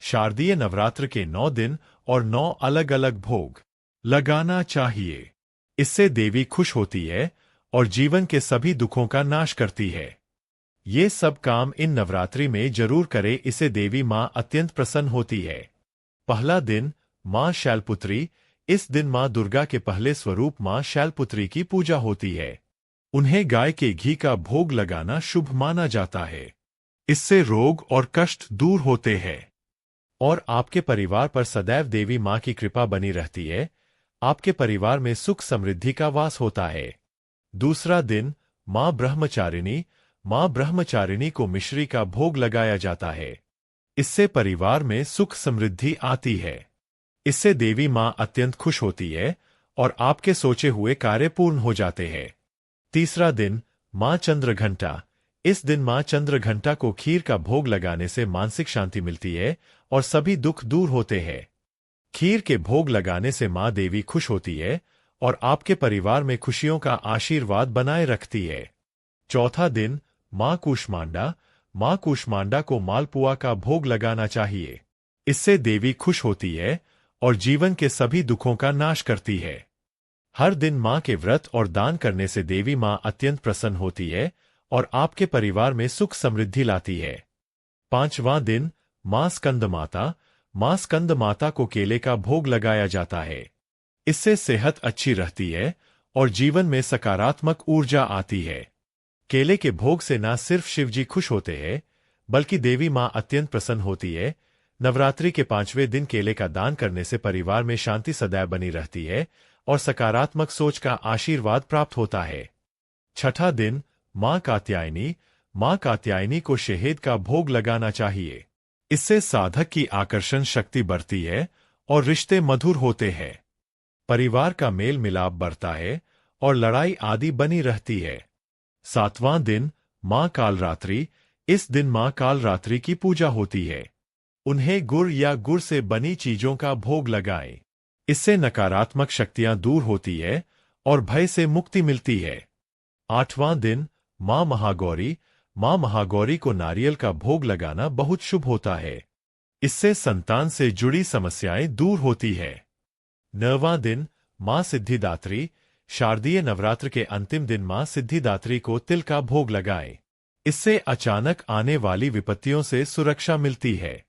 शारदीय नवरात्र के 9 दिन और 9 अलग अलग भोग लगाना चाहिए। इससे देवी खुश होती है और जीवन के सभी दुखों का नाश करती है। ये सब काम इन नवरात्रि में जरूर करे, इससे देवी माँ अत्यंत प्रसन्न होती है। पहला दिन माँ शैलपुत्री। इस दिन माँ दुर्गा के पहले स्वरूप माँ शैलपुत्री की पूजा होती है। उन्हें गाय के घी का भोग लगाना शुभ माना जाता है। इससे रोग और कष्ट दूर होते हैं और आपके परिवार पर सदैव देवी माँ की कृपा बनी रहती है। आपके परिवार में सुख समृद्धि का वास होता है। दूसरा दिन माँ ब्रह्मचारिणी। माँ ब्रह्मचारिणी को मिश्री का भोग लगाया जाता है। इससे परिवार में सुख समृद्धि आती है। इससे देवी माँ अत्यंत खुश होती है और आपके सोचे हुए कार्य पूर्ण हो जाते हैं। तीसरा दिन माँ चंद्रघंटा। इस दिन माँ चंद्रघंटा को खीर का भोग लगाने से मानसिक शांति मिलती है और सभी दुख दूर होते हैं। खीर के भोग लगाने से माँ देवी खुश होती है और आपके परिवार में खुशियों का आशीर्वाद बनाए रखती है। चौथा दिन माँ कूष्मांडा। माँ कूष्मांडा को मालपुआ का भोग लगाना चाहिए। इससे देवी खुश होती है और जीवन के सभी दुखों का नाश करती है। हर दिन माँ के व्रत और दान करने से देवी माँ अत्यंत प्रसन्न होती है और आपके परिवार में सुख समृद्धि लाती है। पांचवां दिन माँ स्कंदमाता। माँ स्कंदमाता को केले का भोग लगाया जाता है। इससे सेहत अच्छी रहती है और जीवन में सकारात्मक ऊर्जा आती है। केले के भोग से न सिर्फ शिवजी खुश होते हैं बल्कि देवी माँ अत्यंत प्रसन्न होती है। नवरात्रि के 5वें दिन केले का दान करने से परिवार में शांति सदैव बनी रहती है और सकारात्मक सोच का आशीर्वाद प्राप्त होता है। छठा दिन माँ कात्यायनी। माँ कात्यायनी को शहद का भोग लगाना चाहिए। इससे साधक की आकर्षण शक्ति बढ़ती है और रिश्ते मधुर होते हैं। परिवार का मेल मिलाप बढ़ता है और लड़ाई आदि बनी रहती है। सातवां दिन माँ कालरात्रि। इस दिन माँ कालरात्रि की पूजा होती है। उन्हें गुड़ या गुड़ से बनी चीजों का भोग लगाएं। इससे नकारात्मक शक्तियां दूर होती है और भय से मुक्ति मिलती है। आठवां दिन माँ महागौरी। माँ महागौरी को नारियल का भोग लगाना बहुत शुभ होता है। इससे संतान से जुड़ी समस्याएं दूर होती है। नौवां दिन माँ सिद्धिदात्री। शारदीय नवरात्र के अंतिम दिन माँ सिद्धिदात्री को तिल का भोग लगाएं। इससे अचानक आने वाली विपत्तियों से सुरक्षा मिलती है।